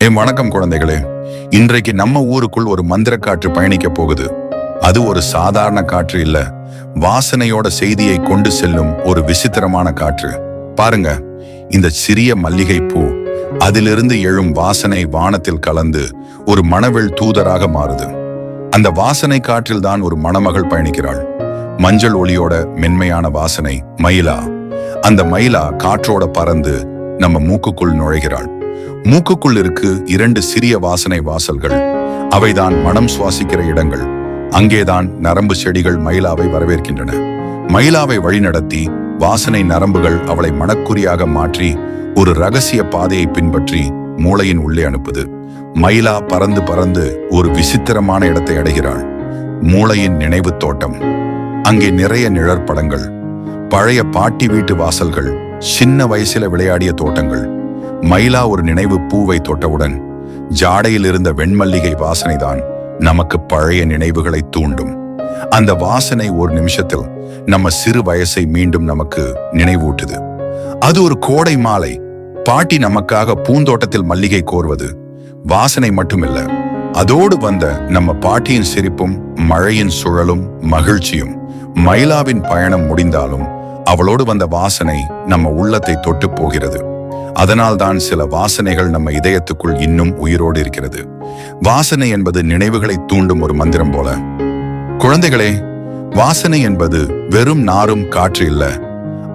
வணக்கம் குழந்தைகளே. இன்றைக்கு நம்ம ஊருக்குள் ஒரு மந்திர காற்று பயணிக்க போகுது. அது ஒரு சாதாரண காற்று இல்ல, வாசனையோட செய்தியை கொண்டு செல்லும் ஒரு விசித்திரமான காற்று. பாருங்க, இந்த சிறிய மல்லிகை பூ, அதிலிருந்து எழும் வாசனை வானத்தில் கலந்து ஒரு மணவெள் தூதராக மாறுது. அந்த வாசனை காற்றில் தான் ஒரு மணமகள் பயணிக்கிறாள். மஞ்சள் ஒளியோட மென்மையான வாசனை மயிலா. அந்த மயிலா காற்றோட பறந்து நம்ம மூக்குக்குள் நுழைகிறாள். மூக்குக்குள் இருக்கு 2 சிறிய வாசனை வாசல்கள். அவைதான் மனம் சுவாசிக்கிற இடங்கள். அங்கேதான் நரம்பு செடிகள் மயிலாவை வரவேற்கின்றன. மயிலாவை வழிநடத்தி வாசனை நரம்புகள் அவளை மணக்குறியாக மாற்றி ஒரு ரகசிய பாதையை பின்பற்றி மூளையின் உள்ளே அனுப்புது. மயிலா பறந்து பறந்து ஒரு விசித்திரமான இடத்தை அடைகிறாள். மூளையின் நினைவு தோட்டம். அங்கே நிறைய நிழற்படங்கள், பழைய பாட்டி வீட்டு வாசல்கள், சின்ன வயசுல விளையாடிய தோட்டங்கள். மயிலா ஒரு நினைவு பூவை தொட்டவுடன் ஜாடையில் இருந்த வெண்மல்லிகை வாசனைதான் நமக்கு பழைய நினைவுகளை தூண்டும். அந்த வாசனை ஒரு நிமிஷத்தில் நம்ம சிறு வயசை மீண்டும் நமக்கு நினைவூட்டுது. அது ஒரு கோடை மாலை, பாட்டி நமக்காக பூந்தோட்டத்தில் மல்லிகை கோர்வது. வாசனை மட்டுமில்ல, அதோடு வந்த நம்ம பாட்டியின் சிரிப்பும், மழையின் சுழலும், மகிழ்ச்சியும். மயிலாவின் பயணம் முடிந்தாலும் அவளோடு வந்த வாசனை நம்ம உள்ளத்தை தொட்டு போகிறது. அதனால்தான் சில வாசனைகள் நம்ம இதயத்துக்குள் இன்னும் உயிரோடு இருக்கிறது. வாசனை என்பது நினைவுகளை தூண்டும் ஒரு மந்திரம் போல. குழந்தைகளே, வாசனை என்பது வெறும் நாரும் காற்று இல்ல,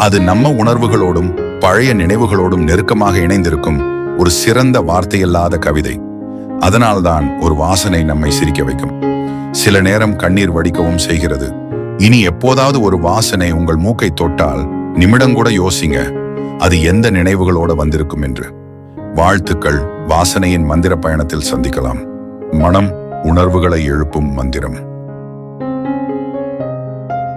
அது நம்ம உணர்வுகளோடும் பழைய நினைவுகளோடும் நெருக்கமாக இணைந்திருக்கும் ஒரு சிறந்த வார்த்தையில்லாத கவிதை. அதனால்தான் ஒரு வாசனை நம்மை சிரிக்க வைக்கும், சில நேரம் கண்ணீர் வடிக்கவும் செய்கிறது. இனி எப்போதாவது ஒரு வாசனை உங்கள் மூக்கை தொட்டால் நிமிடங்கூட யோசிங்க, அது எந்த நினைவுகளோட வந்திருக்கும் என்று. வாழ்த்துக்கள். வாசனையின் மந்திர பயணத்தில் சந்திக்கலாம். மனம் உணர்வுகளை எழுப்பும் மந்திரம்.